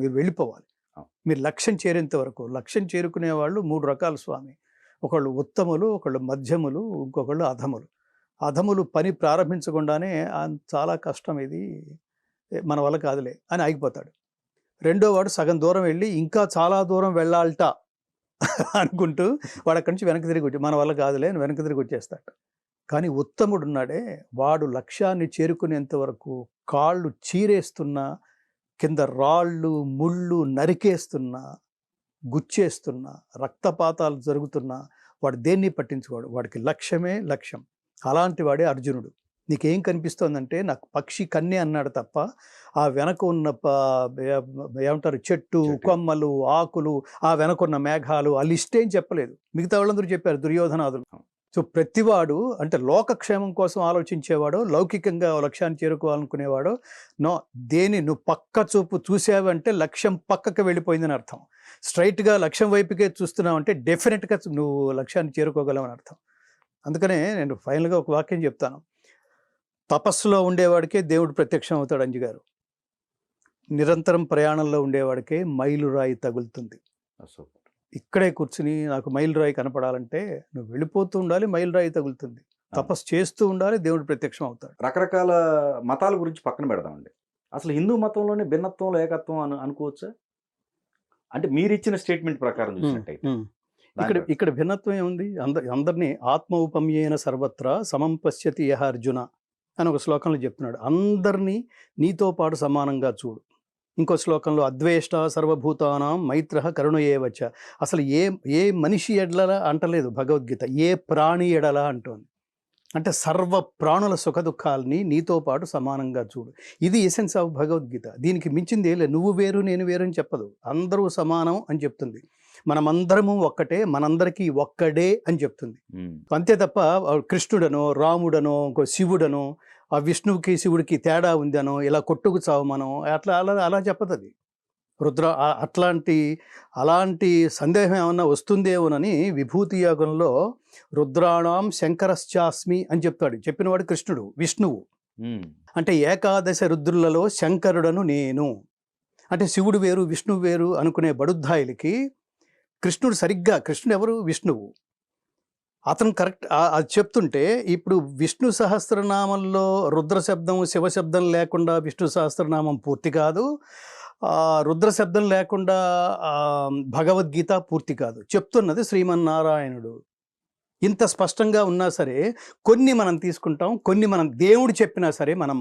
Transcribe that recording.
మీరు వెళ్ళిపోవాలి. మీరు లక్ష్యం చేరేంత వరకు. లక్ష్యం చేరుకునే వాళ్ళు 3 రకాలు స్వామి. ఒకళ్ళు ఉత్తములు, ఒకళ్ళు మధ్యములు, ఇంకొకళ్ళు అధములు. అధములు పని ప్రారంభించకుండానే చాలా కష్టం ఇది, మన వల్ల కాదులే అని ఆగిపోతాడు. రెండో వాడు సగం దూరం వెళ్ళి ఇంకా చాలా దూరం వెళ్ళాలట అనుకుంటూ వాడు అక్కడి నుంచి వెనక్కి తిరిగి వచ్చి మన వల్ల కాదులే అని వెనక్కి తిరిగి వచ్చేస్తాడు. కానీ ఉత్తముడు ఉన్నాడే, వాడు లక్ష్యాన్ని చేరుకునేంత వరకు కాళ్ళు చీరేస్తున్నా, కింద రాళ్ళు ముళ్ళు నరికేస్తున్నా, గుచ్చేస్తున్నా, రక్తపాతాలు జరుగుతున్నా వాడు దేన్ని పట్టించుకోడు. వాడికి లక్ష్యమే లక్ష్యం. అలాంటి వాడే అర్జునుడు. నీకేం కనిపిస్తోందంటే నాకు పక్షి కన్నే అన్నాడు తప్ప ఆ వెనక ఉన్న ఏమంటారు చెట్టు కొమ్మలు ఆకులు, ఆ వెనక ఉన్న మేఘాలు, ఆ లిస్ట్ ఏం చెప్పలేదు. మిగతా వాళ్ళందరూ చెప్పారు, దుర్యోధనాదులు. సో ప్రతివాడు అంటే లోకక్షేమం కోసం ఆలోచించేవాడో, లౌకికంగా లక్ష్యాన్ని చేరుకోవాలనుకునేవాడో దేని నువ్వు పక్క చూపు చూసావంటే లక్ష్యం పక్కకి వెళ్ళిపోయిందని అర్థం. స్ట్రైట్గా లక్ష్యం వైపుకే చూస్తున్నావంటే డెఫినెట్గా నువ్వు లక్ష్యాన్ని చేరుకోగలవని అర్థం. అందుకనే నేను ఫైనల్గా ఒక వాక్యం చెప్తాను. తపస్సులో ఉండేవాడికే దేవుడు ప్రత్యక్షం అవుతాడు అంజి గారు. నిరంతరం ప్రయాణంలో ఉండేవాడికే మైలురాయి తగులుతుంది. ఇక్కడే కూర్చుని నాకు మైలురాయి కనపడాలంటే నువ్వు వెళ్ళిపోతూ ఉండాలి, మైలురాయి తగులుతుంది. తపస్సు చేస్తూ ఉండాలి, దేవుడు ప్రత్యక్షం అవుతాడు. రకరకాల మతాల గురించి పక్కన పెడదామండి. అసలు హిందూ మతంలోనే భిన్నత్వంలో ఏకత్వం అనుకోవచ్చా? అంటే మీరు ఇచ్చిన స్టేట్మెంట్ ప్రకారం చూసినట్టయితే ఇక్కడ భిన్నత్వం ఏముంది? అందరినీ ఆత్మౌపమ్యేన సర్వత్ర సమం పశ్యతి యః అర్జున అని ఒక శ్లోకంలో చెప్తున్నాడు. అందరినీ నీతో పాటు సమానంగా చూడు. ఇంకో శ్లోకంలో అద్వేష్ట సర్వభూతానాం మైత్రః కరుణయేవచ. అసలు ఏ మనిషి ఎడల అంటలేదు భగవద్గీత, ఏ ప్రాణి ఎడల అంటోంది. అంటే సర్వ ప్రాణుల సుఖ దుఃఖాలని నీతో పాటు సమానంగా చూడు. ఇది ఎసెన్స్ ఆఫ్ భగవద్గీత. దీనికి మించింది ఏలే. నువ్వు వేరు నేను వేరు అని చెప్పదు, అందరూ సమానం అని చెప్తుంది. మనమందరము ఒక్కటే, మనందరికీ ఒక్కడే అని చెప్తుంది. అంతే తప్ప కృష్ణుడనో రాముడనో ఇంకో శివుడనో ఆ విష్ణువుకి శివుడికి తేడా ఉందనో ఇలా కొట్టుకు చావమనో అలా చెప్పదు అది. అలాంటి సందేహం ఏమన్నా వస్తుందేమోనని విభూతి యోగంలో రుద్రాణం శంకరశ్చాస్మి అని చెప్తాడు. చెప్పినవాడు కృష్ణుడు, విష్ణువు. అంటే ఏకాదశ రుద్రులలో శంకరుడను నేను. అంటే శివుడు వేరు విష్ణువు వేరు అనుకునే బడుద్ధాయిలకి కృష్ణుడు ఎవరు? విష్ణువు. అతను కరెక్ట్ అది చెప్తుంటే ఇప్పుడు విష్ణు సహస్రనామంలో రుద్ర శబ్దం శివ శబ్దం లేకుండా విష్ణు సహస్రనామం పూర్తి కాదు, రుద్ర శబ్దం లేకుండా భగవద్గీత పూర్తి కాదు. చెప్తున్నది శ్రీమన్నారాయణుడు. ఇంత స్పష్టంగా ఉన్నా సరే కొన్ని మనం తీసుకుంటాం, కొన్ని మనం దేవుడు చెప్పినా సరే మనం